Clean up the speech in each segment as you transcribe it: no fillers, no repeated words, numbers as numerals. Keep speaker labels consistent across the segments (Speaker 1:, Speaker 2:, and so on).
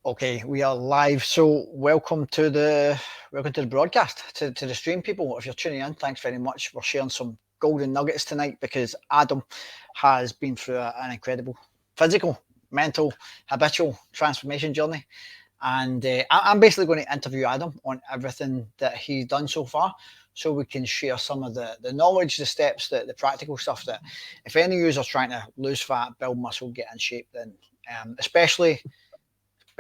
Speaker 1: Okay, we are live. So welcome to the broadcast, to the stream, people. If you're tuning in, thanks very much. We're sharing some golden nuggets tonight because Adam has been through an incredible physical, mental, habitual transformation journey. And I'm basically going to interview Adam on everything that he's done so far so we can share some of the knowledge, the steps, the practical stuff that if any of you are trying to lose fat, build muscle, get in shape, then especially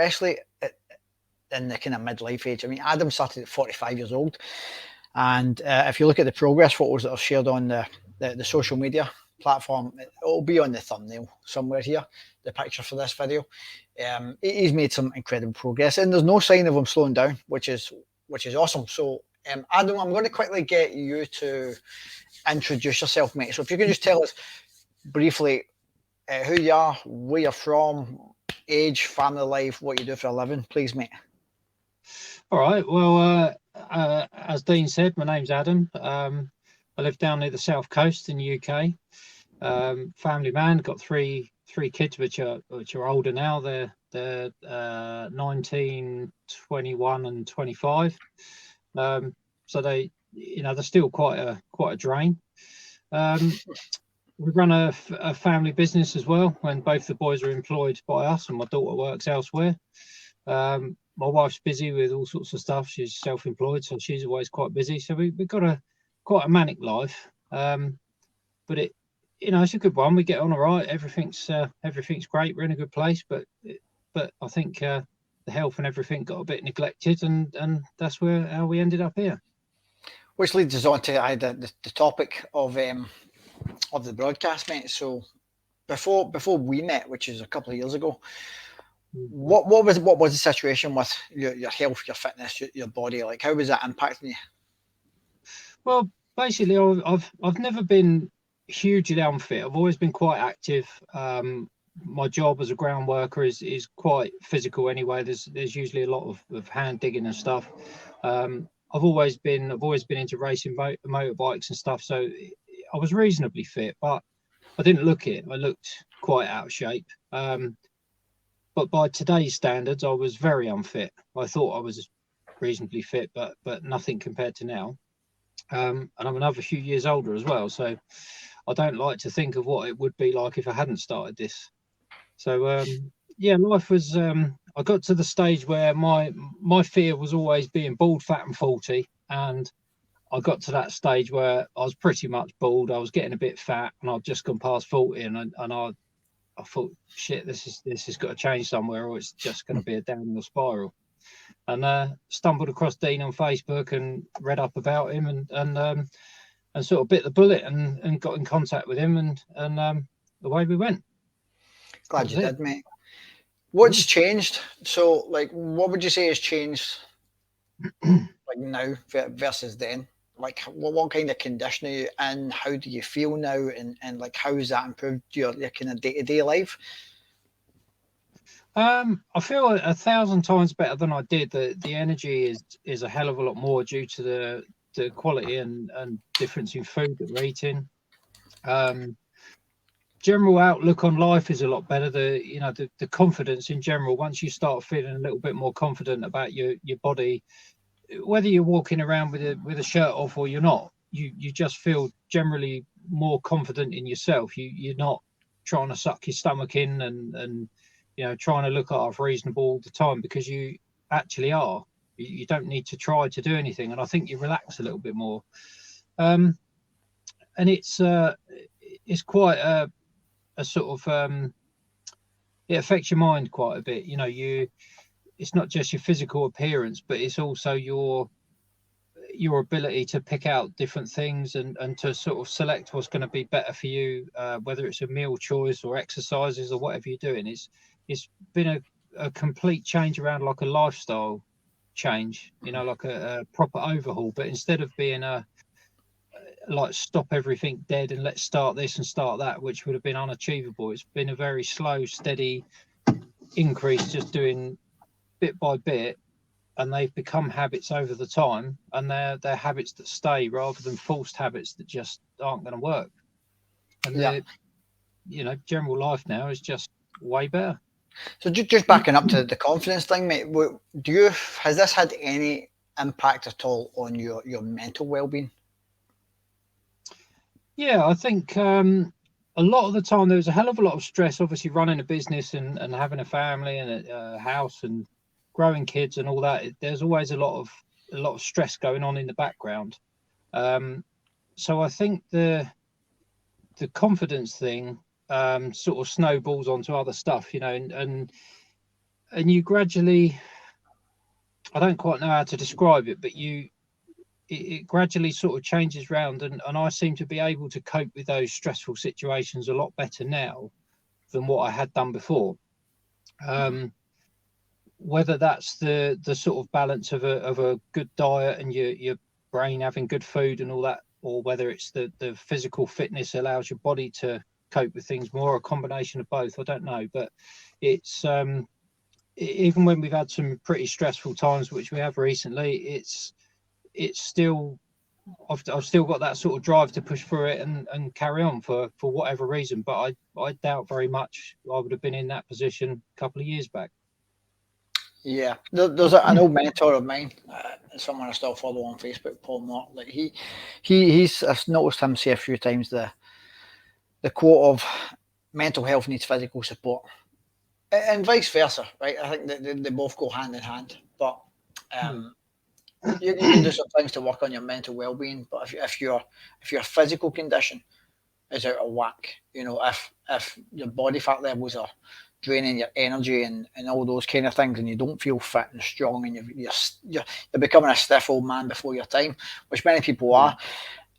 Speaker 1: in the kind of midlife age. I mean, Adam started at 45 years old, and if you look at the progress photos that are shared on the social media platform, it'll be on the thumbnail somewhere here, the picture for this video. He's made some incredible progress, and there's no sign of him slowing down, which is awesome. So, Adam, I'm going to quickly get you to introduce yourself, mate. So, if you can just tell us briefly who you are, where you're from, age, family life, what you do for a living, please, mate.
Speaker 2: All right. Well, as Dean said, my name's Adam. I live down near the south coast in the UK. Family man, got three kids which are older now. They're 19, 21, and 25. So they're still quite a drain. We run a family business as well, when both the boys are employed by us and my daughter works elsewhere. My wife's busy with all sorts of stuff. She's self-employed, so she's always quite busy. So we've got quite a manic life, but it's a good one. We get on all right. Everything's great. We're in a good place, but I think the health and everything got a bit neglected, and that's how we ended up here.
Speaker 1: Which leads us on to the topic of the broadcast, mate. So before we met, which is a couple of years ago, what was the situation with your health, your fitness, your body? Like, how was that impacting you?
Speaker 2: Well, basically, I've never been hugely unfit. I've always been quite active. My job as a ground worker is quite physical anyway. There's usually a lot of hand digging and stuff. I've always been into racing motorbikes and stuff, so I was reasonably fit, but I didn't look it. I looked quite out of shape. But by today's standards, I was very unfit. I thought I was reasonably fit, but nothing compared to now. And I'm another few years older as well, so I don't like to think of what it would be like if I hadn't started this. So life was. I got to the stage where my fear was always being bald, fat, and 40, and I got to that stage where I was pretty much bald. I was getting a bit fat, and I'd just gone past 40, and I thought, shit, this has got to change somewhere, or it's just going to be a downhill spiral. And stumbled across Dean on Facebook and read up about him, and sort of bit the bullet and got in contact with him, and away we went.
Speaker 1: Glad you did, mate. What's changed? So, like, what would you say has changed, like now versus then? Like, what kind of condition are you in? How do you feel now? And like, how has that improved your kind of day-to-day life?
Speaker 2: I feel 1,000 times better than I did. The energy is a hell of a lot more due to the quality and difference in food that we're eating. General outlook on life is a lot better. The confidence in general, once you start feeling a little bit more confident about your body, whether you're walking around with a shirt off or you're not, you just feel generally more confident in yourself. You're not trying to suck your stomach in and trying to look half reasonable all the time, because you actually are. You don't need to try to do anything, and I think you relax a little bit more. And it's quite a sort of it affects your mind quite a bit. It's not just your physical appearance, but it's also your ability to pick out different things and to sort of select what's going to be better for you, whether it's a meal choice or exercises or whatever you're doing. It's been a complete change around, like a lifestyle change, like a proper overhaul. But instead of being like stop everything dead and let's start this and start that, which would have been unachievable, it's been a very slow, steady increase, just doing bit by bit, and they've become habits over the time, and they're habits that stay rather than forced habits that just aren't going to work. And general life now is just way better.
Speaker 1: So just backing up to the confidence thing, mate. Has this had any impact at all on your mental well-being?
Speaker 2: Yeah, I think a lot of the time there was a hell of a lot of stress, obviously running a business and having a family and a house and growing kids and all that. There's always a lot of stress going on in the background. So I think the confidence thing sort of snowballs onto other stuff, you know, and you gradually, I don't quite know how to describe it, but it gradually sort of changes round, and I seem to be able to cope with those stressful situations a lot better now than what I had done before. Whether that's the sort of balance of a good diet and your brain having good food and all that, or whether it's the physical fitness allows your body to cope with things more, a combination of both, I don't know. But it's even when we've had some pretty stressful times, which we have recently, it's still, I've still got that sort of drive to push through it and carry on for whatever reason. But I doubt very much I would have been in that position a couple of years back.
Speaker 1: Yeah, there's an old mentor of mine, someone I still follow on Facebook, Paul Mott. Like he's I've noticed him say a few times the quote of mental health needs physical support, and vice versa, right? I think that they both go hand in hand. But um, you can do some things to work on your mental well-being. But if your physical condition is out of whack, you know, if your body fat levels are draining your energy and all those kind of things, and you don't feel fit and strong, and you're becoming a stiff old man before your time, which many people are,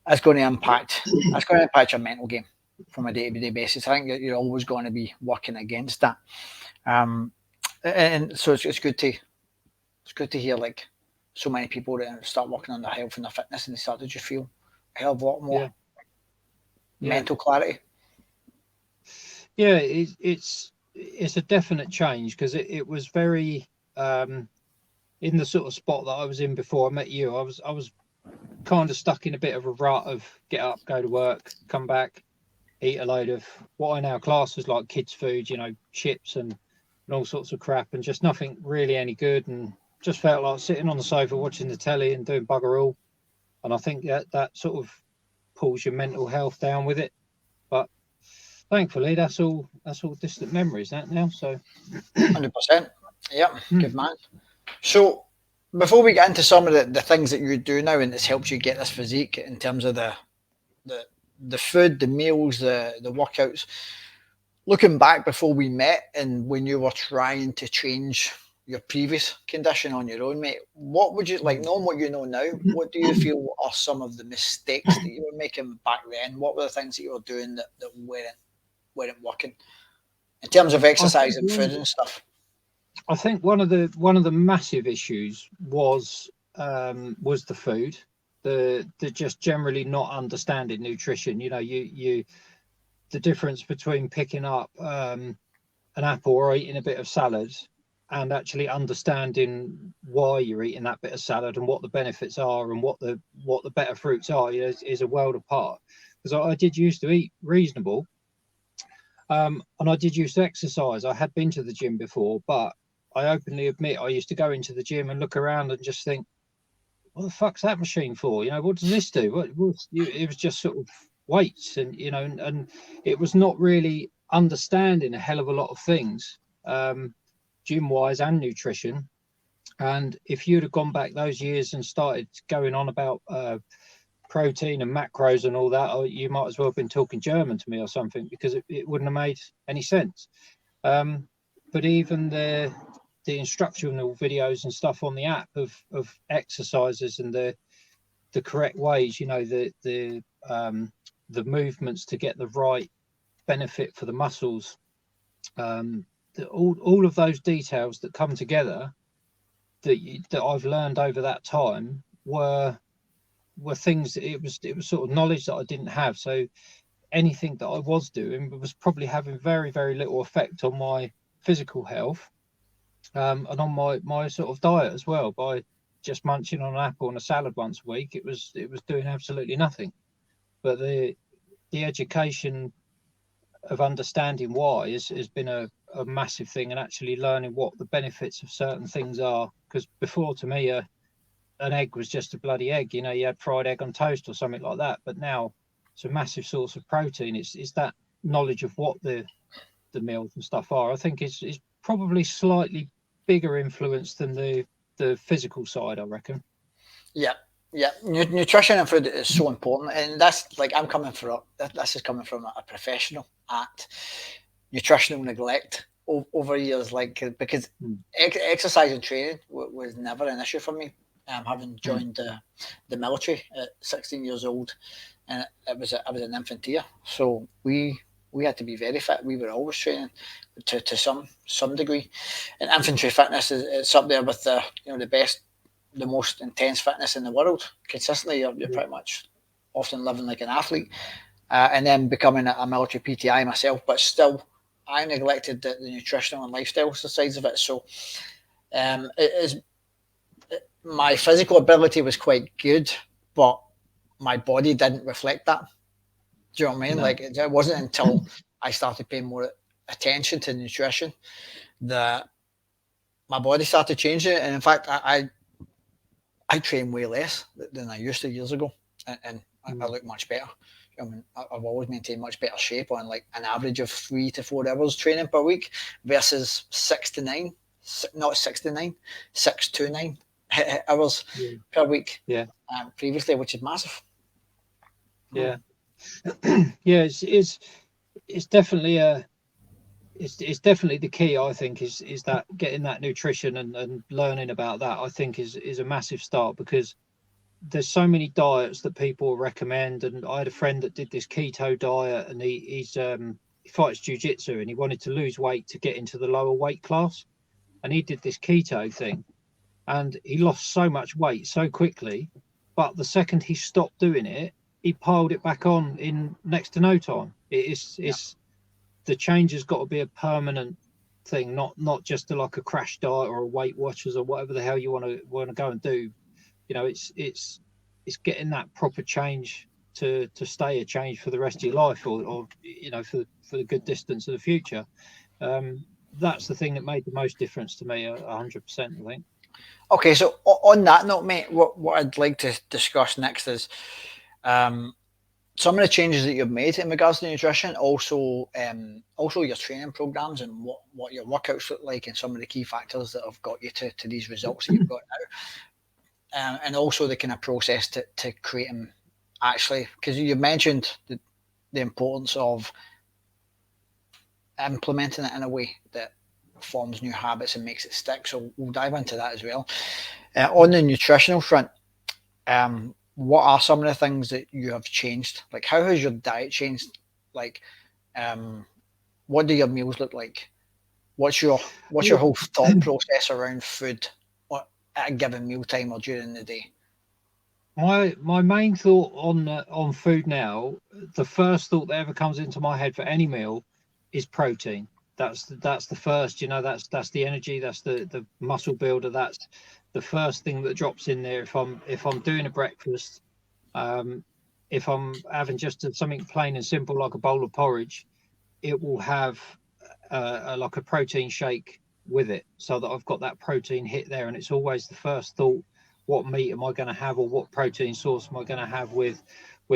Speaker 1: it's going to impact your mental game from a day-to-day basis. I think that you're always going to be working against that. Um, and so it's good to hear like so many people that start working on their health and their fitness, and they start to just feel a hell of a lot more mental clarity.
Speaker 2: Yeah, it's a definite change, because it was very in the sort of spot that I was in before I met you. I was kind of stuck in a bit of a rut of get up, go to work, come back, eat a load of what I now class as like kids' food, you know, chips and all sorts of crap, and just nothing really any good, and just felt like sitting on the sofa watching the telly and doing bugger all. And I think that sort of pulls your mental health down with it. But thankfully, that's all distant memories that now. So
Speaker 1: 100%. Yeah, good man. So before we get into some of the things that you do now and it's helped you get this physique in terms of the the food, the meals, the workouts, looking back before we met and when you were trying to change your previous condition on your own, mate, what would you like, knowing what you know now, what do you feel are some of the mistakes that you were making back then? What were the things that you were doing that weren't working in terms of exercise and food and stuff?
Speaker 2: I think one of the massive issues was the food, the just generally not understanding nutrition. You know, you the difference between picking up an apple or eating a bit of salad and actually understanding why you're eating that bit of salad and what the benefits are and what the better fruits are is a world apart. Because I did used to eat reasonable, and I did used to exercise. I had been to the gym before, but I openly admit I used to go into the gym and look around and just think, what the fuck's that machine for? You know, what does this do? It was just sort of weights, and you know, and it was not really understanding a hell of a lot of things, gym wise and nutrition. And if you'd have gone back those years and started going on about protein and macros and all that, you might as well have been talking German to me or something, because it wouldn't have made any sense. But even the instructional videos and stuff on the app of exercises and the correct ways, you know, the movements to get the right benefit for the muscles, all of those details that come together that I've learned over that time were things. It was sort of knowledge that I didn't have. So anything that I was doing was probably having very, very little effect on my physical health, and on my sort of diet as well. By just munching on an apple and a salad once a week, it was doing absolutely nothing. But the education of understanding why has been a a massive thing, and actually learning what the benefits of certain things are. Because before, to me, an egg was just a bloody egg. You had fried egg on toast or something like that. But now it's a massive source of protein. It's that knowledge of what the meals and stuff are. I think is probably slightly bigger influence than the physical side, I reckon.
Speaker 1: Yeah, yeah. Nutrition and food is so important, and that's like I'm coming from. This is coming from a professional at nutritional neglect over years, like because exercise and training was never an issue for me. Having joined the military at 16 years old, and I was an infantry, so we had to be very fit. We were always training to some degree, and infantry fitness is it's up there with the best, the most intense fitness in the world. Consistently, you're pretty much often living like an athlete, and then becoming a military PTI myself, but still. I neglected the nutritional and lifestyle sides of it. So, my physical ability was quite good, but my body didn't reflect that. Do you know what I mean? No. Like it wasn't until I started paying more attention to nutrition that my body started changing. And in fact, I train way less than I used to years ago, and I look much better. I mean, I've always maintained much better shape on like an average of 3 to 4 hours training per week versus 6 to 9 hours per week.
Speaker 2: Yeah.
Speaker 1: Previously, which is massive.
Speaker 2: Yeah. Yeah. It's definitely it's definitely the key. I think is that getting that nutrition and learning about that. I think is a massive start, because there's so many diets that people recommend, and I had a friend that did this keto diet, and he fights jiu-jitsu, and he wanted to lose weight to get into the lower weight class, and he did this keto thing, and he lost so much weight so quickly, but the second he stopped doing it, he piled it back on in next to no time. It's the change has got to be a permanent thing, not just like a crash diet or a Weight Watchers or whatever the hell you want to go and do. It's getting that proper change to stay a change for the rest of your life, or for the good distance of the future. That's the thing that made the most difference to me, 100%, I think.
Speaker 1: Okay, so on that note, mate, what I'd like to discuss next is some of the changes that you've made in regards to nutrition, also your training programs and what your workouts look like, and some of the key factors that have got you to these results that you've got now. And also the kind of process to create them, actually, because you mentioned the importance of implementing it in a way that forms new habits and makes it stick. So we'll dive into that as well. On the nutritional front, what are some of the things that you have changed? Like, how has your diet changed? Like, what do your meals look like? What's your whole thought process around food at a given meal time or during the day?
Speaker 2: My main thought on food now, the first thought that ever comes into my head for any meal is protein. That's the first, that's the energy, that's the muscle builder, that's the first thing that drops in there. If I'm doing a breakfast, if I'm having just something plain and simple like a bowl of porridge, it will have like a protein shake with it, so that I've got that protein hit there. And it's always the first thought, what meat am I going to have, or what protein source am I going to have with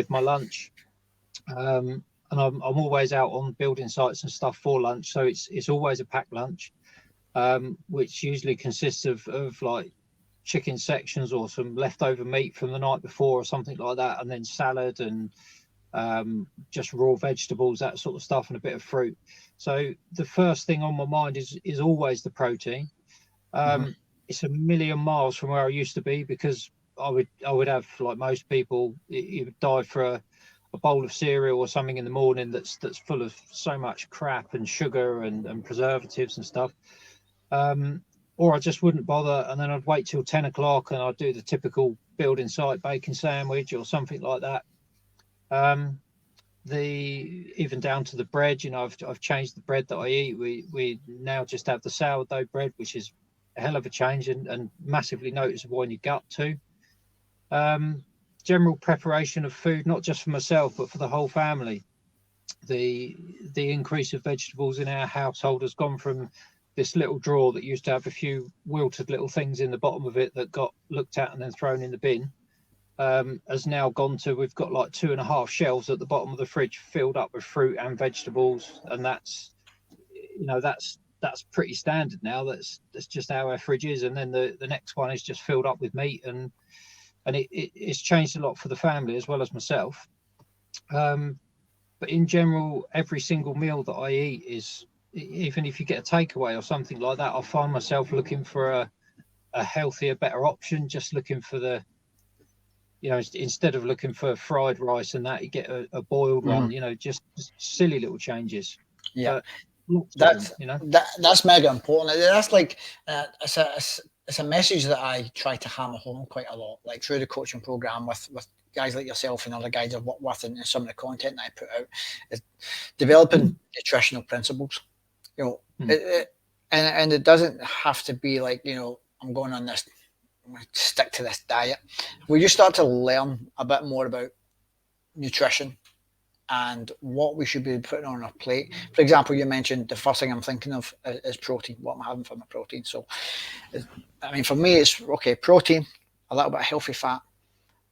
Speaker 2: my lunch? And I'm always out on building sites and stuff for lunch, so it's always a packed lunch, which usually consists of like chicken sections or some leftover meat from the night before or something like that, and then salad and just raw vegetables, that sort of stuff, and a bit of fruit. So the first thing on my mind is always the protein. It's a million miles from where I used to be, because I would have, like most people, you would dive for a bowl of cereal or something in the morning that's full of so much crap and sugar and preservatives and stuff. Or I just wouldn't bother, and then I'd wait till 10 o'clock and I'd do the typical building site bacon sandwich or something like that. Even down to the bread, I've changed the bread that I eat. We now just have the sourdough bread, which is a hell of a change and massively noticeable in your gut too. General preparation of food, not just for myself but for the whole family. the increase of vegetables in our household has gone from this little drawer that used to have a few wilted little things in the bottom of it that got looked at and then thrown in the bin, has now gone to, we've got like 2.5 shelves at the bottom of the fridge filled up with fruit and vegetables, and that's, you know, that's pretty standard now. That's just how our fridge is. And then the next one is just filled up with meat, and it's changed a lot for the family as well as myself. But in general, every single meal that I eat is, even if you get a takeaway or something like that, I find myself looking for a healthier, better option. Just looking for the, you know, instead of looking for fried rice and that, you get a boiled one. You know, just silly little changes.
Speaker 1: Yeah.
Speaker 2: But
Speaker 1: that's mega important. That's like it's a message that I try to hammer home quite a lot, like through the coaching program with guys like yourself and other guys I've worked with, and some of the content that I put out is developing nutritional principles. You know, and it doesn't have to be like, you know, I'm going to stick to this diet. When you start to learn a bit more about nutrition and what we should be putting on our plate. For example, you mentioned the first thing I'm thinking of is protein, what I'm having for my protein. So, I mean, for me, it's okay, protein, a little bit of healthy fat.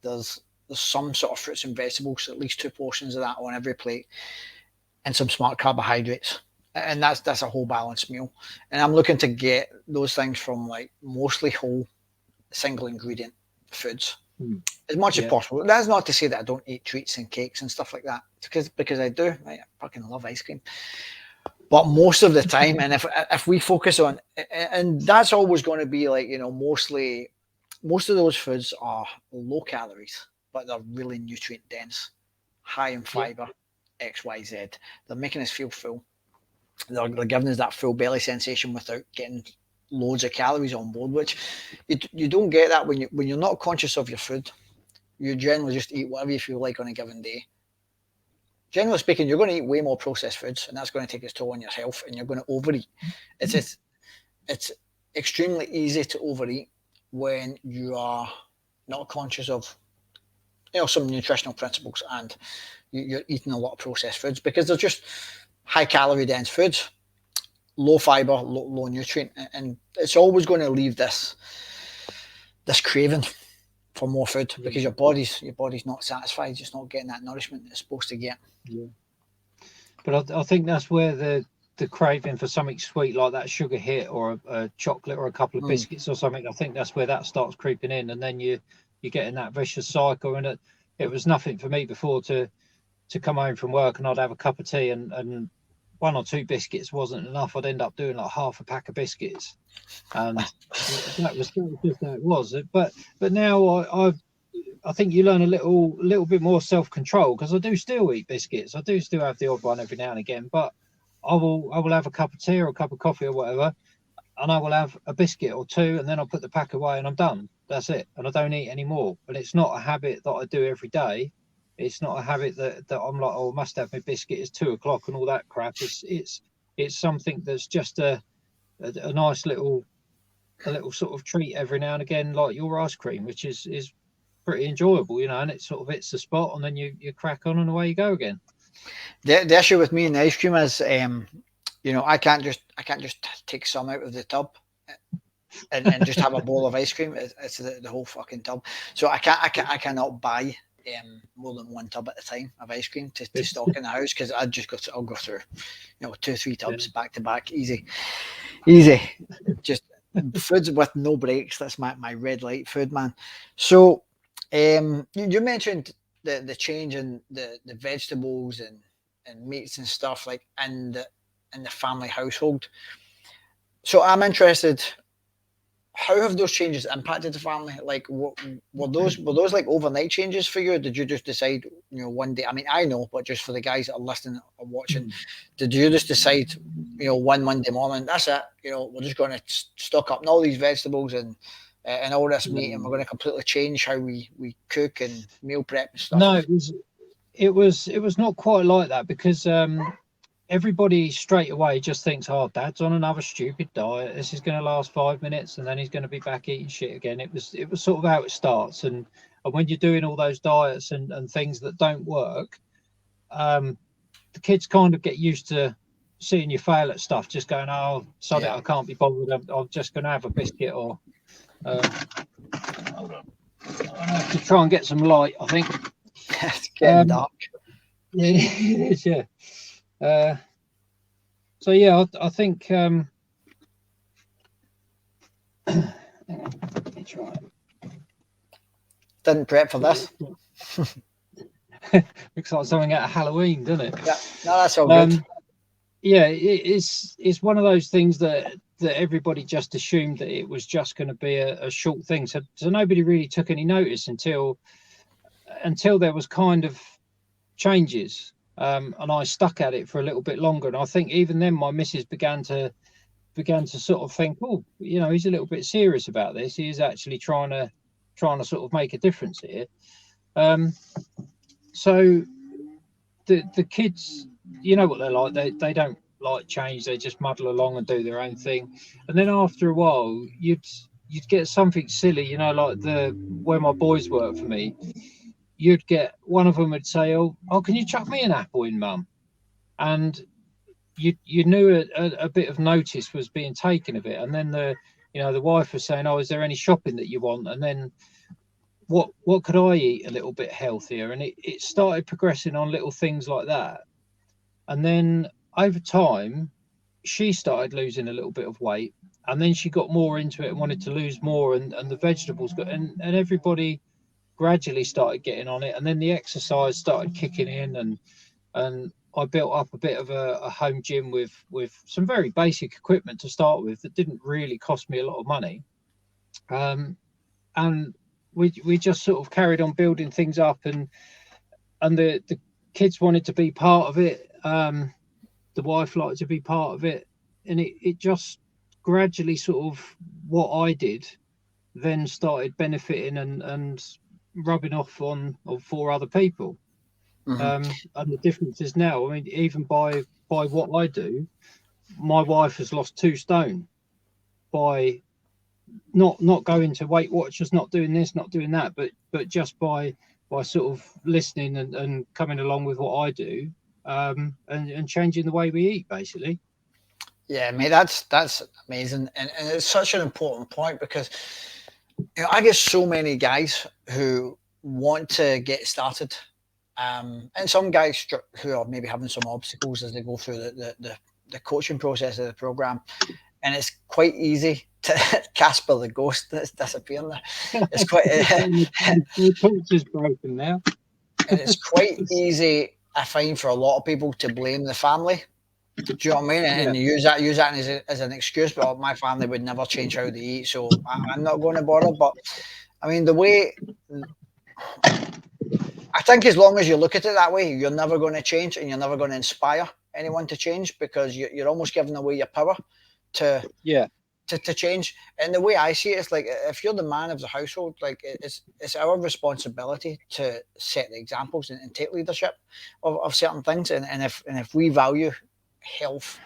Speaker 1: There's some sort of fruits and vegetables, at least 2 portions of that on every plate, and some smart carbohydrates. And that's a whole balanced meal. And I'm looking to get those things from like mostly whole, single ingredient foods. As much as possible. That's not to say that I don't eat treats and cakes and stuff like that, because I do. I fucking love ice cream. But most of the time, and if we focus on, and that's always going to be like, you know, most of those foods are low calories, but they're really nutrient dense, high in fiber, X, Y, Z. They're making us feel full. They're giving us that full belly sensation without getting loads of calories on board, which you don't get that when you're not conscious of your food. You generally just eat whatever you feel like on a given day. Generally speaking, you're going to eat way more processed foods, and that's going to take its toll on your health, and you're going to overeat. It's extremely easy to overeat when you are not conscious of, you know, some nutritional principles, and you're eating a lot of processed foods because they're just high calorie dense foods, low fiber, low nutrient, and it's always going to leave this craving for more food because your body's not satisfied, just not getting that nourishment it's supposed to get.
Speaker 2: Yeah, but I think that's where the craving for something sweet like that sugar hit, or a chocolate, or a couple of biscuits or something, I think that's where that starts creeping in, and then you're getting that vicious cycle. And it was nothing for me before to come home from work and I'd have a cup of tea, and 1 or 2 biscuits wasn't enough. I'd end up doing like half a pack of biscuits, and that was just how it was. But now I think you learn a little bit more self-control, because I do still eat biscuits. I do still have the odd one every now and again, but I will have a cup of tea or a cup of coffee or whatever, and I will have a biscuit or 2, and then I'll put the pack away and I'm done. That's it, and I don't eat anymore. But it's not a habit that I do every day. It's not a habit that I'm like, oh, I must have my biscuit. It's 2 o'clock and all that crap. It's something that's just a nice little sort of treat every now and again, like your ice cream, which is pretty enjoyable, you know. And it sort of hits the spot, and then you crack on and away you go again.
Speaker 1: The issue with me and the ice cream is, you know, I can't just take some out of the tub and just have a bowl of ice cream. It's the whole fucking tub. So I cannot buy more than 1 tub at a time of ice cream to stock in the house, because I'll go through, you know, 2-3 tubs back to back, easy. Just foods with no breaks. That's my red light food, man. So you mentioned the change in the vegetables and meats and stuff like in the family household. So I'm interested, how have those changes impacted the family? Like, were those like overnight changes for you? Or did you just decide, you know, one day? I mean, I know, but just for the guys that are listening or watching, did you just decide, you know, one Monday morning, that's it, you know, we're just going to stock up on all these vegetables and all this meat, and we're going to completely change how we cook and meal prep and stuff?
Speaker 2: No, it was not quite like that, because everybody straight away just thinks, oh, Dad's on another stupid diet, this is going to last 5 minutes and then he's going to be back eating shit again. It was sort of how it starts, and when you're doing all those diets and things that don't work, the kids kind of get used to seeing you fail at stuff, just going, oh, sod it, I can't be bothered. I'm just going to have a biscuit, or hold on. I have to try and get some light, I think.
Speaker 1: It's getting dark.
Speaker 2: Yeah, it is, yeah. So, yeah, I think... let me try it.
Speaker 1: Didn't prep for this.
Speaker 2: Looks like something out of Halloween, doesn't it?
Speaker 1: Yeah, no, that's all good.
Speaker 2: Yeah, it's one of those things that everybody just assumed that it was just going to be a short thing. So nobody really took any notice until there was kind of changes. And I stuck at it for a little bit longer. And I think even then my missus began to sort of think, oh, you know, he's a little bit serious about this. He is actually trying to sort of make a difference here. So the kids, you know what they're like. They don't like change. They just muddle along and do their own thing. And then after a while, you'd get something silly, you know, like where my boys work for me. You'd get one of them would say, "Oh, can you chuck me an apple in, Mum?" And you knew a bit of notice was being taken of it. And then the wife was saying, "Oh, is there any shopping that you want?" And then what could I eat a little bit healthier? And it started progressing on little things like that. And then over time, she started losing a little bit of weight, and then she got more into it and wanted to lose more, and the vegetables got, and everybody gradually started getting on it. And then the exercise started kicking in, and I built up a bit of a home gym with some very basic equipment to start with that didn't really cost me a lot of money. And we just sort of carried on building things up, and the kids wanted to be part of it. The wife liked to be part of it, and it just gradually sort of what I did then started benefiting and rubbing off on for other people. And the difference is now, I mean, even by what I do, my wife has lost 2 stone by not going to Weight Watchers, not doing this, not doing that, but just by sort of listening and coming along with what I do, and changing the way we eat, basically.
Speaker 1: Yeah, mate, that's amazing, and it's such an important point, because I get so many guys who want to get started, and some guys who are maybe having some obstacles as they go through the coaching process of the program, and it's quite easy to Casper the ghost that's disappearing there. It's quite
Speaker 2: the torch is broken now,
Speaker 1: and it's quite easy, I find, for a lot of people to blame the family. Do you know what I mean? And use that as an excuse. But my family would never change how they eat, so I'm not going to bother. But I mean, the way I think, as long as you look at it that way, you're never going to change, and you're never going to inspire anyone to change, because you're almost giving away your power to change. And the way I see it is, like, if you're the man of the household, like, it's our responsibility to set the examples and take leadership of certain things. And if we value health,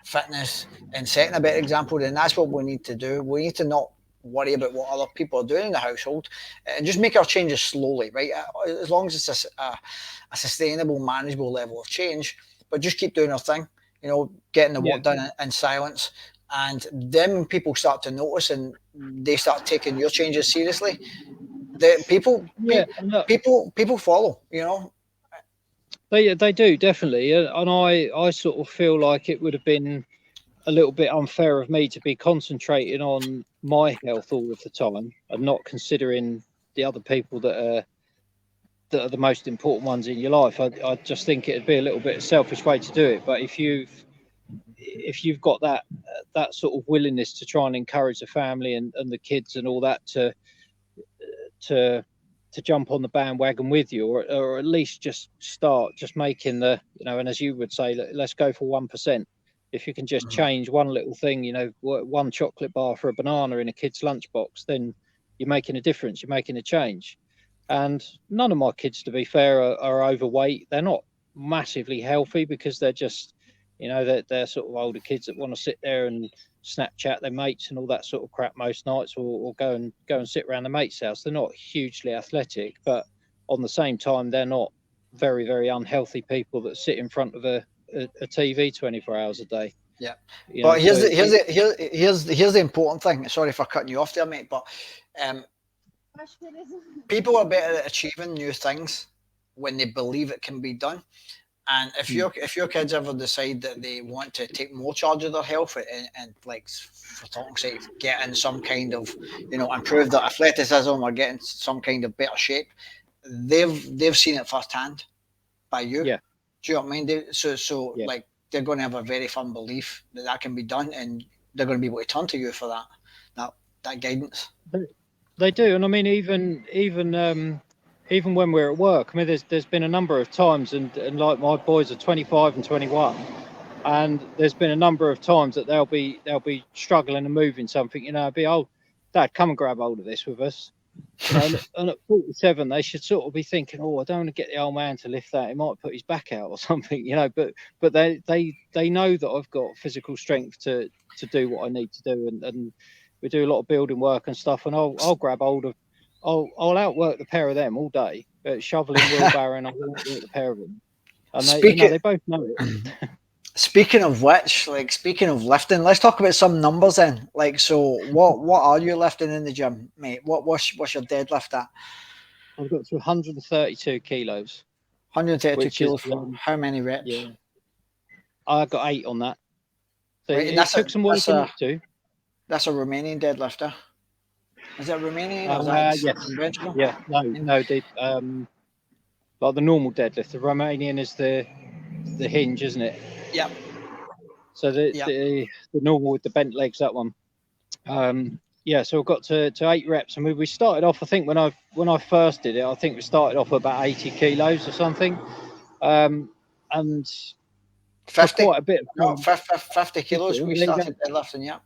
Speaker 1: fitness, and setting a better example, then that's what we need to do. We need to not worry about what other people are doing in the household, and just make our changes slowly, right? As long as it's a sustainable, manageable level of change, but just keep doing our thing, getting the work done in silence. And then people start to notice, and they start taking your changes seriously. People follow,
Speaker 2: They do, definitely. And I sort of feel like it would have been a little bit unfair of me to be concentrating on my health all of the time and not considering the other people that are the most important ones in your life. I just think it'd be a little bit a selfish way to do it. But if you've got that sort of willingness to try and encourage the family and the kids and all that to jump on the bandwagon with you, or at least just start just making the, and as you would say, let's go for 1%. If you can just change one little thing, one chocolate bar for a banana in a kid's lunchbox, then you're making a difference, you're making a change. And none of my kids, to be fair, are overweight. They're not massively healthy, because they're just, they're sort of older kids that want to sit there and Snapchat their mates and all that sort of crap most nights, or go and sit around the mate's house. They're not hugely athletic, but on the same time, they're not very, very unhealthy people that sit in front of a TV 24 hours a day.
Speaker 1: Yeah,
Speaker 2: You know,
Speaker 1: but
Speaker 2: so
Speaker 1: here's the important thing. Sorry for cutting you off there, mate. But um, people are better at achieving new things when they believe it can be done. And if your kids ever decide that they want to take more charge of their health and like for talking's sake, get in some kind of improve their athleticism or get in some kind of better shape, they've seen it firsthand by you.
Speaker 2: yeah,
Speaker 1: Do you know what I mean?
Speaker 2: yeah.
Speaker 1: Like they're going to have a very firm belief that that can be done, and they're going to be able to turn to you for that guidance.
Speaker 2: They do, and I mean, even when we're at work, I mean, there's been a number of times, and like my boys are 25 and 21, and there's been a number of times that they'll be struggling and moving something. You know, I'll be, oh, Dad, come and grab hold of this with us. You know, and at 47, they should sort of be thinking, oh, I don't want to get the old man to lift that; he might put his back out or something. You know, but they know that I've got physical strength to do what I need to do, and we do a lot of building work and stuff, and I'll grab hold of, I'll outwork the pair of them all day, shoveling, wheelbarrowing, I'll outwork the pair of them, and
Speaker 1: Speaking
Speaker 2: they both know it.
Speaker 1: speaking of which, like speaking of lifting, let's talk about some numbers then. Like, so what are you lifting in the gym, mate? What's your deadlift at?
Speaker 2: I've got to 132 kilos,
Speaker 1: 132
Speaker 2: which is
Speaker 1: kilos for how many reps?
Speaker 2: yeah, I got 8 on that. So
Speaker 1: Right, and
Speaker 2: it took some working up to.
Speaker 1: that's a Romanian deadlifter. Is it Romanian or is that
Speaker 2: Yes,
Speaker 1: conventional?
Speaker 2: yeah, no, the like the normal deadlift. The Romanian is the hinge, isn't it?
Speaker 1: Yep.
Speaker 2: So
Speaker 1: Yep.
Speaker 2: the normal with the bent legs, that one. Yeah, so I got to 8 reps, and we started off. I think when I first did it, I think we started off about 80 kilos or something, and
Speaker 1: 50?
Speaker 2: for quite a bit of
Speaker 1: No,
Speaker 2: time,
Speaker 1: 50 kilos we started deadlifting, yeah.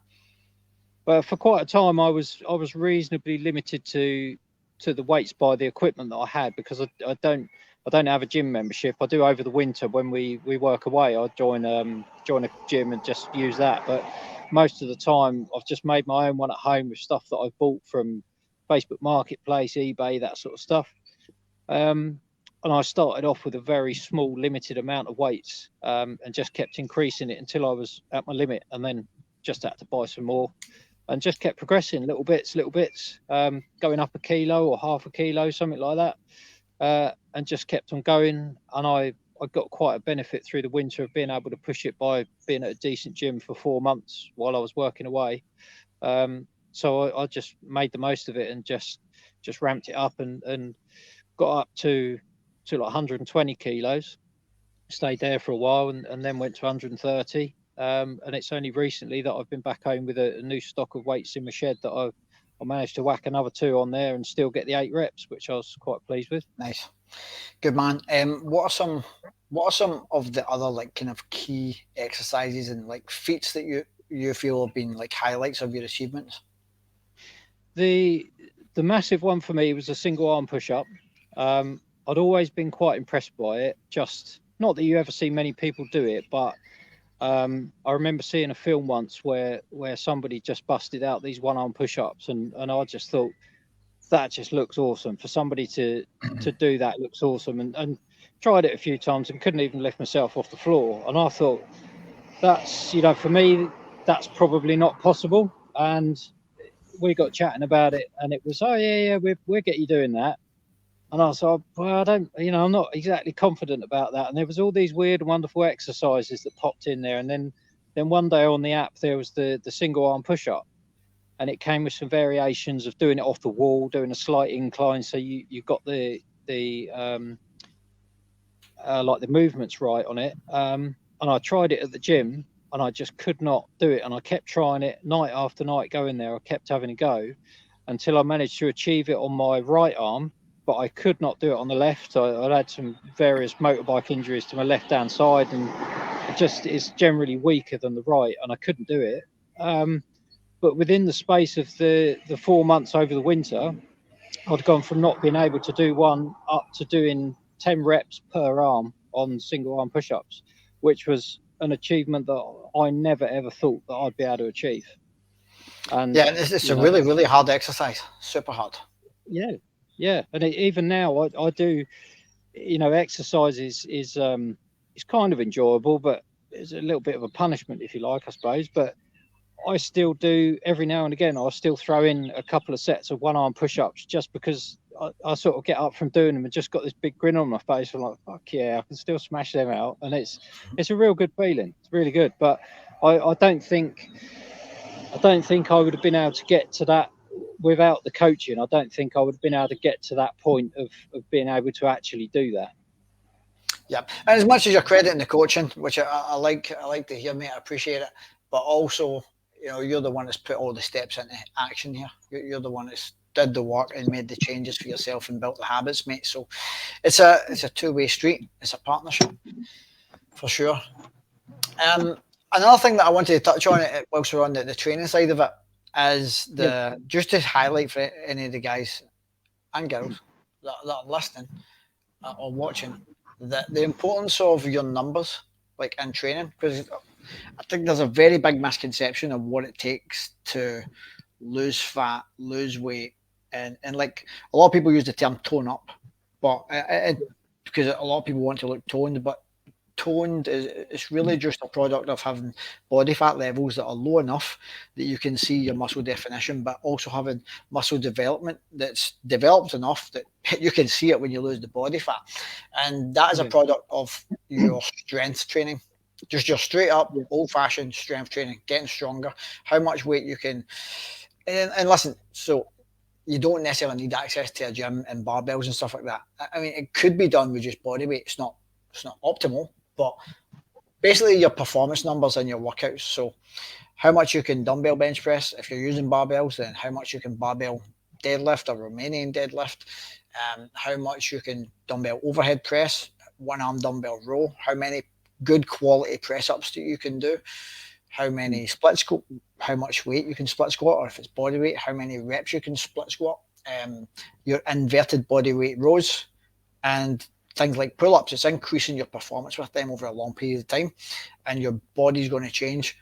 Speaker 2: but for quite a time, I was reasonably limited to the weights by the equipment that I had, because I don't have a gym membership. I do over the winter when we work away. I join a gym and just use that. But most of the time, I've just made my own one at home with stuff that I've bought from Facebook Marketplace, eBay, that sort of stuff. And I started off with a very small, limited amount of weights, and just kept increasing it until I was at my limit, and then just had to buy some more, and just kept progressing little bits, going up a kilo or half a kilo, something like that, and just kept on going. And I got quite a benefit through the winter of being able to push it by being at a decent gym for 4 months while I was working away. So I just made the most of it and just ramped it up and got up to like 120 kilos, stayed there for a while, and then went to 130. And it's only recently that I've been back home with a new stock of weights in my shed that I managed to whack another 2 on there and still get the 8 reps, which I was quite pleased with.
Speaker 1: Nice, good man. What are some of the other like kind of key exercises and like feats that you feel have been like highlights of your achievements?
Speaker 2: The massive one for me was a single arm push up. I'd always been quite impressed by it. Just not that you ever see many people do it, but I remember seeing a film once where somebody just busted out these one arm push ups, and I just thought that just looks awesome. For somebody to do that looks awesome, and tried it a few times and couldn't even lift myself off the floor. And I thought, that's, for me, that's probably not possible. And we got chatting about it, and it was, oh yeah, we'll get you doing that. And I was like, well, I don't, I'm not exactly confident about that. And there was all these weird, wonderful exercises that popped in there. And then one day on the app, there was the single arm push up, and it came with some variations of doing it off the wall, doing a slight incline. So you got the like the movements right on it. And I tried it at the gym, and I just could not do it. And I kept trying it night after night, going there. I kept having a go until I managed to achieve it on my right arm, but I could not do it on the left. I'd had some various motorbike injuries to my left-hand side, and it's generally weaker than the right, and I couldn't do it. But within the space of the 4 months over the winter, I'd gone from not being able to do one up to doing 10 reps per arm on single arm push-ups, which was an achievement that I never ever thought that I'd be able to achieve. And
Speaker 1: yeah, it's a really, really hard exercise, super hard.
Speaker 2: Yeah, and even now I do. exercise is kind of enjoyable, but it's a little bit of a punishment, if you like, I suppose. But I still do every now and again. I'll still throw in a couple of sets of one-arm push-ups just because I sort of get up from doing them and just got this big grin on my face. I'm like, fuck yeah, I can still smash them out, and it's a real good feeling. It's really good. But I don't think I would have been able to get to that without the coaching. I don't think I would have been able to get to that point of being able to actually do that.
Speaker 1: Yeah, and as much as you're crediting the coaching, which I like to hear, mate, I appreciate it. But also, you're the one that's put all the steps into action here. You're the one that's did the work and made the changes for yourself and built the habits, mate. So it's a two-way street. It's a partnership for sure. Another thing that I wanted to touch on it whilst we're on the training side of it is just to highlight for any of the guys and girls that are listening or watching the importance of your numbers, like in training, because I think there's a very big misconception of what it takes to lose fat, lose weight, and like a lot of people use the term tone up, but because a lot of people want to look toned, but toned is it's really just a product of having body fat levels that are low enough that you can see your muscle definition, but also having muscle development that's developed enough that you can see it when you lose the body fat. And that is a product of your strength training, just your straight up old fashioned strength training, getting stronger, how much weight you can. And listen, so you don't necessarily need access to a gym and barbells and stuff like that. I mean, it could be done with just body weight. It's not optimal, but basically your performance numbers in your workouts. So how much you can dumbbell bench press if you're using barbells, then how much you can barbell deadlift or Romanian deadlift, how much you can dumbbell overhead press, one arm dumbbell row, how many good quality press ups that you can do, how many split squat, how much weight you can split squat, or if it's body weight, how many reps you can split squat, your inverted body weight rows, and things like pull-ups. It's increasing your performance with them over a long period of time, and your body's going to change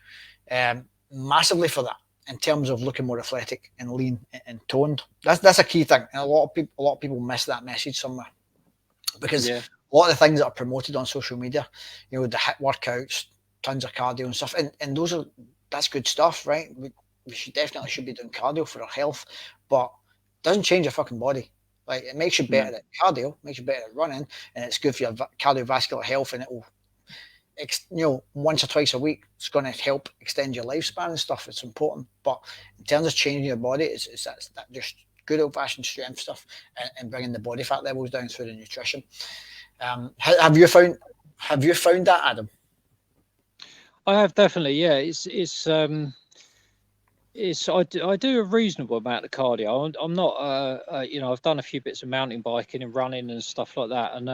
Speaker 1: massively for that in terms of looking more athletic and lean and toned. That's a key thing, and a lot of people miss that message somewhere because a lot of the things that are promoted on social media, the HIIT workouts, tons of cardio and stuff, and that's good stuff, right? We should be doing cardio for our health, but it doesn't change your fucking body. Like, it makes you better at cardio, makes you better at running, and it's good for your cardiovascular health, and it will, once or twice a week, it's going to help extend your lifespan and stuff. It's important, but in terms of changing your body, it's that just good old-fashioned strength stuff and bringing the body fat levels down through the nutrition. Have you found that, Adam?
Speaker 2: I have, definitely. Yeah, I do a reasonable amount of cardio. I'm not, I've done a few bits of mountain biking and running and stuff like that, and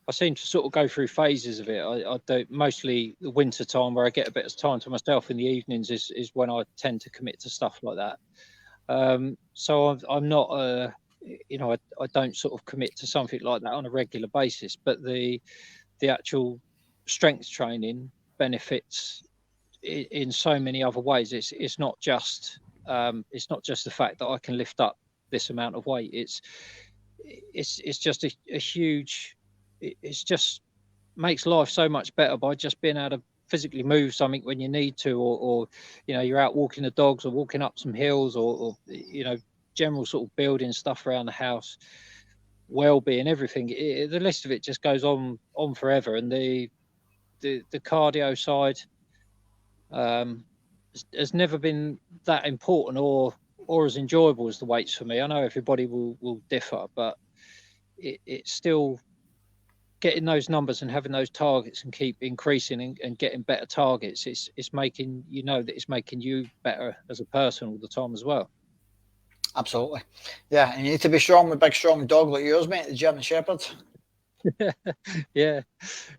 Speaker 2: I seem to sort of go through phases of it. I do mostly the winter time, where I get a bit of time to myself. In the evenings is when I tend to commit to stuff like that. So I'm not, I don't sort of commit to something like that on a regular basis. But the actual strength training benefits in so many other ways. It's not just the fact that I can lift up this amount of weight. It's just a huge. It's just makes life so much better by just being able to physically move something when you need to, or you're out walking the dogs or walking up some hills, or general sort of building stuff around the house, well-being, everything. The list of it just goes on forever, and the cardio side has never been that important or as enjoyable as the weights for me. I know everybody will differ, but it's still getting those numbers and having those targets and keep increasing and getting better targets. It's making that it's making you better as a person all the time as well.
Speaker 1: Absolutely, yeah. And you need to be strong with a big strong dog like yours, mate, the German Shepherd.
Speaker 2: yeah,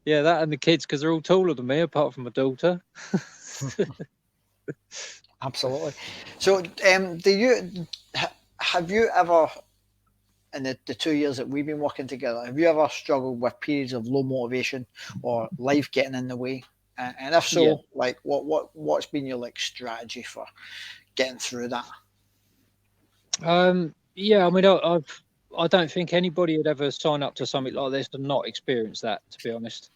Speaker 2: that and the kids, because they're all taller than me apart from my daughter.
Speaker 1: Absolutely. So have you ever, in the 2 years that we've been working together, have you ever struggled with periods of low motivation or life getting in the way? And if so, like what's been your strategy for getting through that?
Speaker 2: I mean, I don't think anybody would ever sign up to something like this and not experience that, to be honest.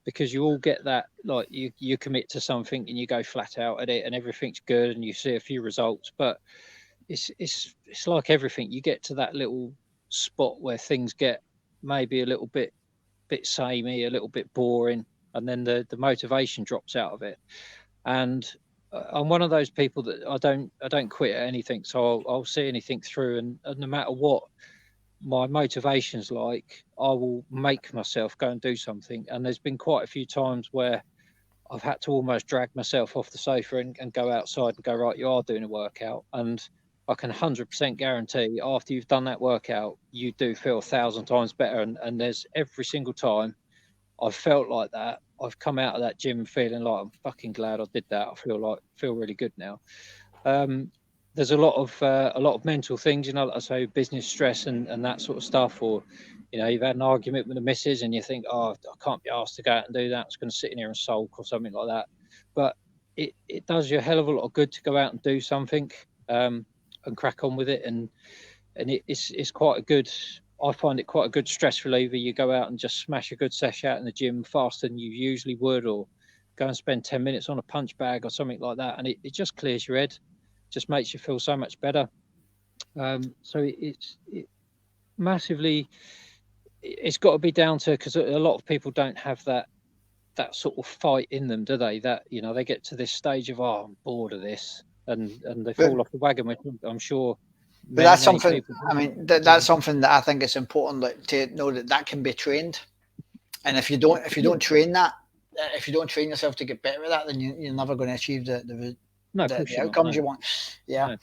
Speaker 2: Because you all get that, like you commit to something and you go flat out at it and everything's good and you see a few results, but it's like everything. You get to that little spot where things get maybe a little bit samey, a little bit boring, and then the motivation drops out of it. And I'm one of those people that I don't quit at anything, so I'll see anything through, and no matter what my motivation's like, I will make myself go and do something. And there's been quite a few times where I've had to almost drag myself off the sofa and go outside and go, right, you are doing a workout. And I can 100% guarantee after you've done that workout, you do feel 1,000 times better. And there's every single time I've felt like that. I've come out of that gym feeling like I'm fucking glad I did that. I feel really good now. There's a lot of mental things, like I say, business stress and that sort of stuff, or you've had an argument with the missus and you think, oh, I can't be asked to go out and do that. I'm just going to sit in here and sulk or something like that. But it does you a hell of a lot of good to go out and do something, and crack on with it, and it's quite a good. I find it quite a good stress reliever. You go out and just smash a good session out in the gym faster than you usually would, or go and spend 10 minutes on a punch bag or something like that, and it just clears your head, just makes you feel so much better. So it's massively, it's got to be down to, because a lot of people don't have that sort of fight in them, do they? That they get to this stage of, oh, I'm bored of this, and they fall off the wagon, which I'm sure.
Speaker 1: But that's something. I mean, that's something that I think it's important, like, to know that can be trained. And if you don't train that, if you don't train yourself to get better at that, then you're never going to achieve the outcomes you want. Yeah.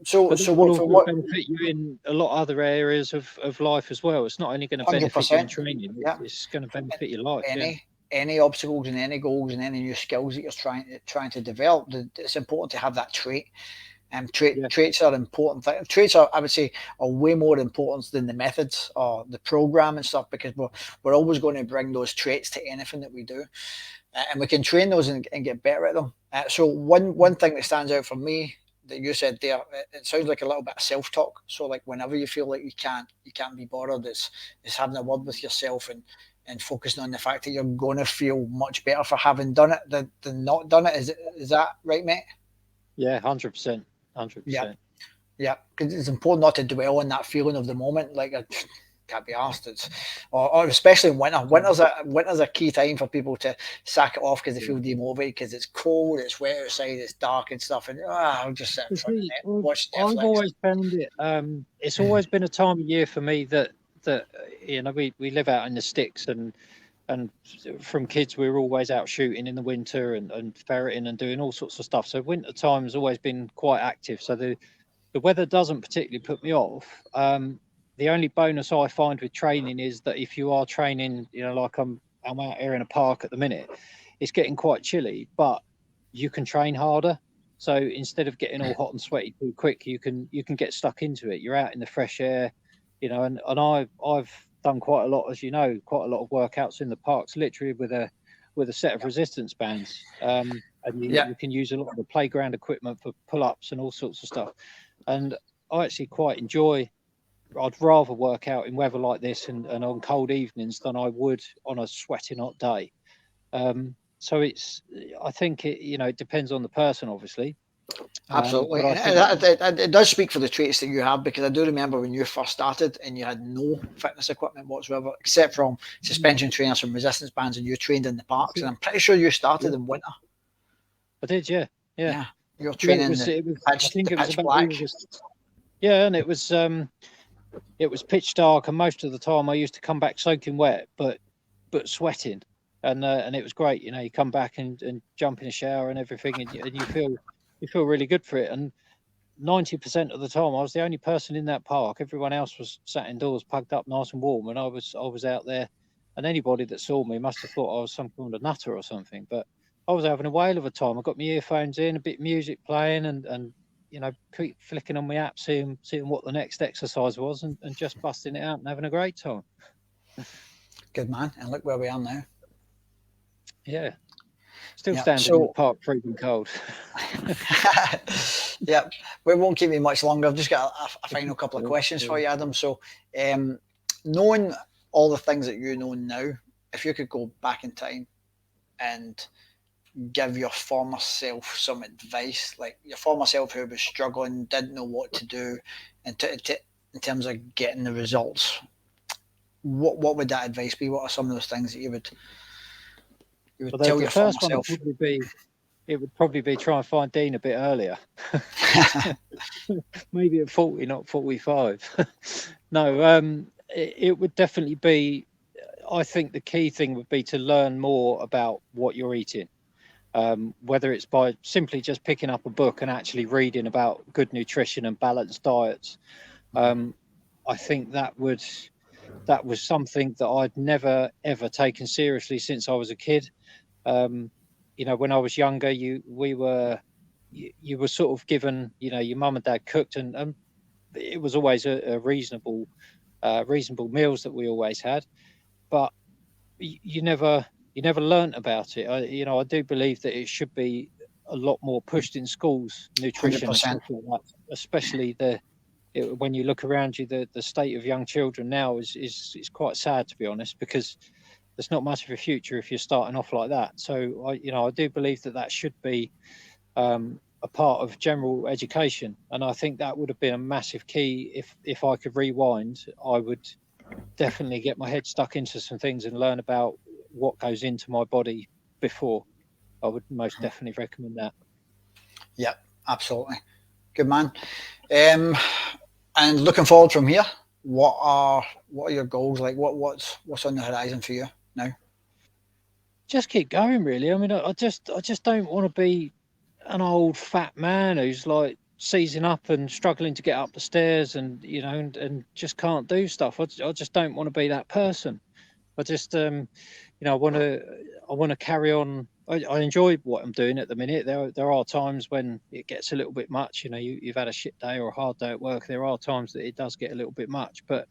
Speaker 1: So what
Speaker 2: benefit you in a lot of other areas of life as well. It's not only going to benefit you in training; it's going to benefit your life.
Speaker 1: Any obstacles and any goals and any new skills that you're trying to develop, it's important to have that trait. Traits are important. Traits are, I would say, are way more important than the methods or the program and stuff, because we're always going to bring those traits to anything that we do, and we can train those and get better at them. So one thing that stands out for me that you said there, it sounds like a little bit of self-talk. So like whenever you feel like you can't be bothered, it's having a word with yourself and focusing on the fact that you're going to feel much better for having done it than not done it. Is that right, mate?
Speaker 2: Yeah, 100%. 100%.
Speaker 1: Yeah, because it's important not to dwell on that feeling of the moment. Like, I can't be asked. Or especially in winter. Winter's a key time for people to sack it off because they feel demotivated because it's cold, it's wet outside, it's dark and stuff. And I'll just sit in front of it, watch Netflix.
Speaker 2: I've always found it. It's always been a time of year for me that we live out in the sticks, and from kids we were always out shooting in the winter and ferreting and doing all sorts of stuff. So winter time has always been quite active. So the weather doesn't particularly put me off. The only bonus I find with training is that if you are training, like I'm out here in a park at the minute, it's getting quite chilly, but you can train harder. So instead of getting all hot and sweaty too quick, you can get stuck into it. You're out in the fresh air, and I've done quite a lot, as quite a lot of workouts in the parks, literally with a set of resistance bands, and you can use a lot of the playground equipment for pull-ups and all sorts of stuff. And I actually quite enjoy. I'd rather work out in weather like this and on cold evenings than I would on a sweating hot day. So I think it depends on the person, obviously.
Speaker 1: Absolutely. It does speak for the traits that you have, because I do remember when you first started and you had no fitness equipment whatsoever, except from suspension trainers and resistance bands, and you trained in the parks. And I'm pretty sure you started in winter.
Speaker 2: I did, yeah.
Speaker 1: You're training pitch black.
Speaker 2: Yeah, and it was pitch dark, and most of the time I used to come back soaking wet, but sweating, and it was great. You come back and jump in a shower and everything, and you feel really good for it. And 90% of the time I was the only person in that park. Everyone else was sat indoors, plugged up nice and warm, and I was out there. And anybody that saw me must have thought I was some kind of nutter or something, but I was having a whale of a time. I got my earphones in, a bit of music playing, and keep flicking on my app, seeing what the next exercise was, and just busting it out and having a great time.
Speaker 1: Good man. And look where we are now.
Speaker 2: Yeah. Still standing in the park, freezing cold.
Speaker 1: Yeah, we won't keep you much longer. I've just got a final couple of questions for you, Adam. So, um, knowing all the things that you know now, if you could go back in time and give your former self some advice, like your former self who was struggling, didn't know what to do, and in terms of getting the results, what would that advice be? What are some of those things that you would
Speaker 2: Well, the,
Speaker 1: tell
Speaker 2: the
Speaker 1: your former
Speaker 2: first one would
Speaker 1: self?
Speaker 2: probably be it would probably be try and find Dean a bit earlier. Maybe at 40, not 45. No, it would definitely be. I think the key thing would be to learn more about what you're eating. Whether it's by simply just picking up a book and actually reading about good nutrition and balanced diets. I think that was something that I'd never ever taken seriously since I was a kid. Um, when I was younger, you were sort of given, your mum and dad cooked, and it was always a reasonable meals that we always had, but you never learnt about it. I do believe that it should be a lot more pushed in schools,
Speaker 1: Hundred
Speaker 2: nutrition and
Speaker 1: percent.
Speaker 2: stuff like that, especially when you look around you, the state of young children now is quite sad, to be honest, because there's not much of a future if you're starting off like that. So I do believe that should be a part of general education, and I think that would have been a massive key. If I could rewind, I would definitely get my head stuck into some things and learn about what goes into my body before. I would most definitely recommend that.
Speaker 1: Yep, absolutely. Good man. Um, and looking forward from here, what are your goals? Like what's on the horizon for you now?
Speaker 2: Just keep going, really. I mean, I just don't want to be an old fat man who's like seizing up and struggling to get up the stairs, and and just can't do stuff. I just don't want to be that person. I just I want to carry on. I enjoy what I'm doing at the minute. There are times when it gets a little bit much. You've had a shit day or a hard day at work. There are times that it does get a little bit much, but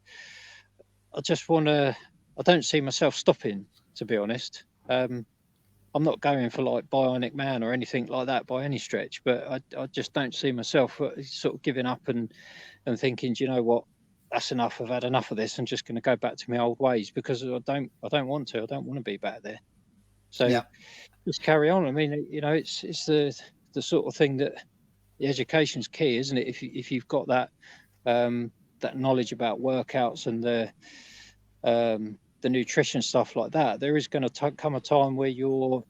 Speaker 2: I just want to. I don't see myself stopping, to be honest. I'm not going for like Bionic Man or anything like that by any stretch, but I just don't see myself sort of giving up and thinking, do you know what, that's enough. I've had enough of this. I'm just going to go back to my old ways, because I don't want to. I don't want to be back there. So
Speaker 1: Yeah,
Speaker 2: just carry on. I mean, it's the sort of thing that the education's key, isn't it? If you've got that knowledge about workouts and the nutrition stuff like that, there is going to come a time where you're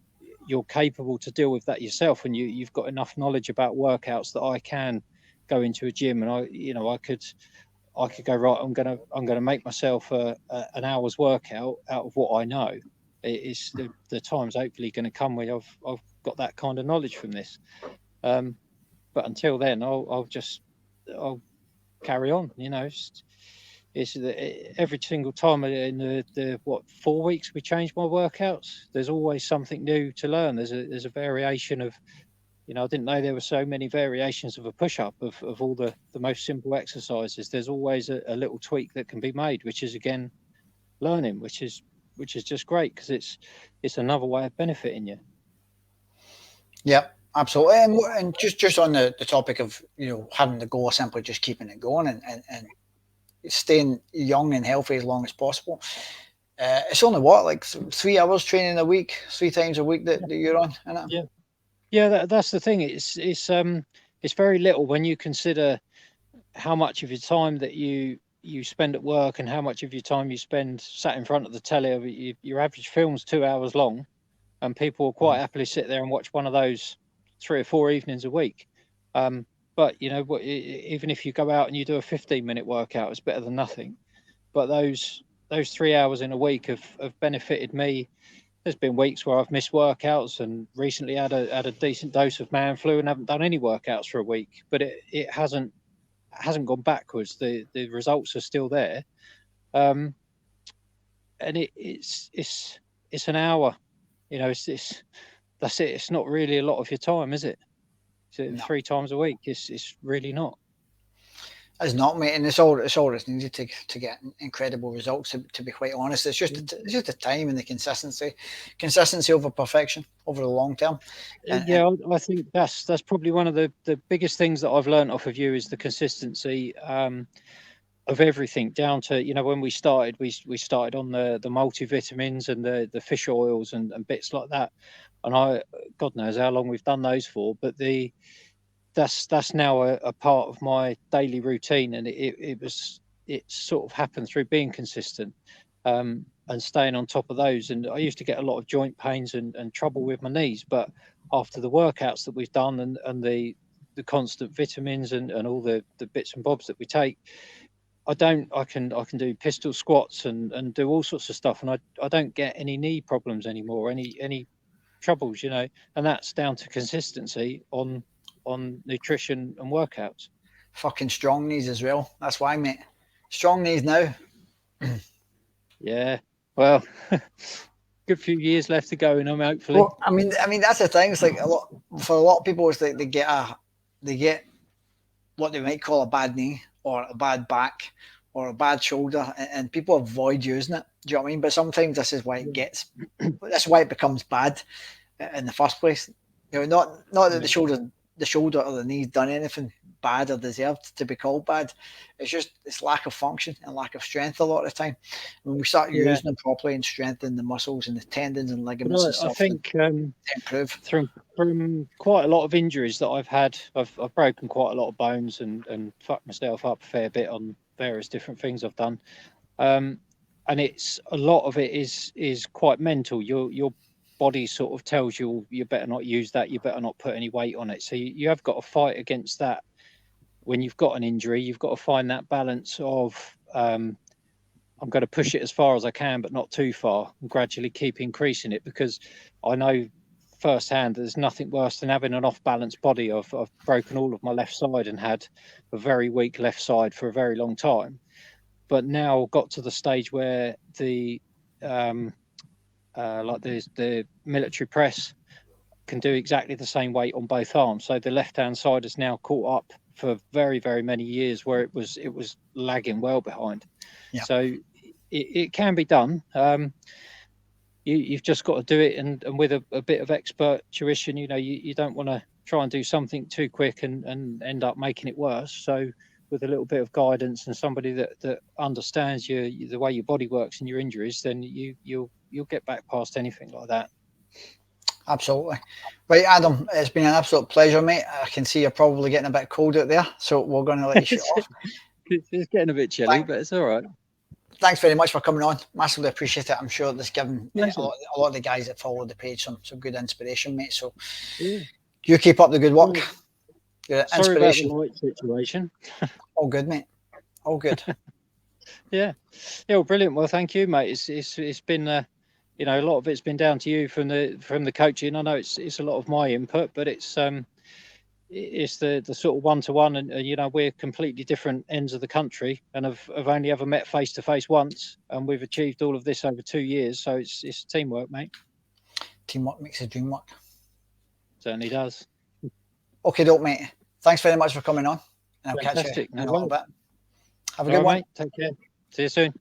Speaker 2: capable to deal with that yourself, and you've got enough knowledge about workouts that I can go into a gym and I could go, right, I'm gonna make myself an hour's workout out of what I know. It's the time's hopefully going to come where I've got that kind of knowledge from this. Um, but until then, I'll carry on. Every single time in the what 4 weeks we change my workouts. There's always something new to learn. There's a variation of, I didn't know there were so many variations of a push up of all the most simple exercises. There's always a little tweak that can be made, which is again learning, which is just great, because it's another way of benefiting you.
Speaker 1: yeah, absolutely. And just on the topic of having the goal of simply just keeping it going and staying young and healthy as long as possible. It's only what, like 3 hours training a week, 3 times a week that you're on, isn't it?
Speaker 2: Yeah, yeah. That's the thing. It's very little when you consider how much of your time that you spend at work and how much of your time you spend sat in front of the telly. Your average film's 2 hours long, and people will quite happily sit there and watch one of those 3 or 4 evenings a week. Um, but even if you go out and you do a 15-minute workout, it's better than nothing. But those 3 hours in a week have benefited me. There's been weeks where I've missed workouts, and recently had a decent dose of man flu and haven't done any workouts for a week. But it hasn't gone backwards. The results are still there. Um, and it's an hour. It's that's it. It's not really a lot of your time, is it? So
Speaker 1: No.
Speaker 2: 3 times a week. It's really not.
Speaker 1: It's not, mate, and it's all that's needed to get incredible results. To be quite honest, it's just the time and the consistency over perfection over the long term.
Speaker 2: Yeah, I think that's probably one of the biggest things that I've learned off of you is the consistency of everything, down to, you know, when we started on the multivitamins and the fish oils and bits like that, and God knows how long we've done those for, but that's now a part of my daily routine, and it sort of happened through being consistent, and staying on top of those. And I used to get a lot of joint pains and trouble with my knees, but after the workouts that we've done and the constant vitamins and all the bits and bobs that we take, I can do pistol squats and do all sorts of stuff, and I don't get any knee problems anymore, any troubles, you know, and that's down to consistency on nutrition and workouts.
Speaker 1: Fucking strong knees as well. That's why, mate. Strong knees now.
Speaker 2: Yeah. Well, good few years left to go in them, hopefully.
Speaker 1: Well, I mean that's the thing. It's like for a lot of people, it's like they get what they might call a bad knee or a bad back or a bad shoulder, and people avoid using it. Do you know what I mean? But sometimes this is why it becomes bad in the first place. You know, not that the shoulder or the knee's done anything bad or deserved to be called bad. It's just it's lack of function and lack of strength a lot of the time. When we start using them properly and strengthening the muscles and the tendons and ligaments and stuff,
Speaker 2: I think
Speaker 1: improve.
Speaker 2: From quite a lot of injuries that I've had, I've broken quite a lot of bones and fucked myself up a fair bit on various different things I've done. And it's a lot of it is quite mental. Your body sort of tells you better not use that, you better not put any weight on it. So you have got to fight against that. When you've got an injury, you've got to find that balance of I'm going to push it as far as I can, but not too far, and gradually keep increasing it, because I know firsthand there's nothing worse than having an off-balance body. I've broken all of my left side and had a very weak left side for a very long time, but now got to the stage where the like the military press can do exactly the same weight on both arms. So the left-hand side has now caught up for very, very many years, where it was lagging well behind. Yeah. So it can be done. You've just got to do it, and with a bit of expert tuition. You know, you don't want to try and do something too quick and end up making it worse. So with a little bit of guidance and somebody that understands the way your body works and your injuries, then you'll get back past anything like that.
Speaker 1: Absolutely. Right, Adam, it's been an absolute pleasure, mate. I can see you're probably getting a bit cold out there, so we're going to let you shut off.
Speaker 2: It's getting a bit chilly, but it's all right.
Speaker 1: Thanks very much for coming on. Massively appreciate it. I'm sure this given a lot of the guys that follow the page some good inspiration, mate. So you keep up the good work.
Speaker 2: Sorry about the light situation.
Speaker 1: All good, mate. All good.
Speaker 2: Yeah. Well, brilliant. Well, thank you, mate. It's been you know, a lot of it's been down to you from the coaching. I know it's a lot of my input, but it's the sort of one-to-one, and you know, we're completely different ends of the country, and have only ever met face to face once, and we've achieved all of this over 2 years. So it's teamwork, mate.
Speaker 1: Teamwork makes the dream work.
Speaker 2: Certainly does.
Speaker 1: Okay, dope, mate. Thanks very much for coming on, and I'll catch you in a little bit. Have a good one.
Speaker 2: Mate. Take care. See you soon.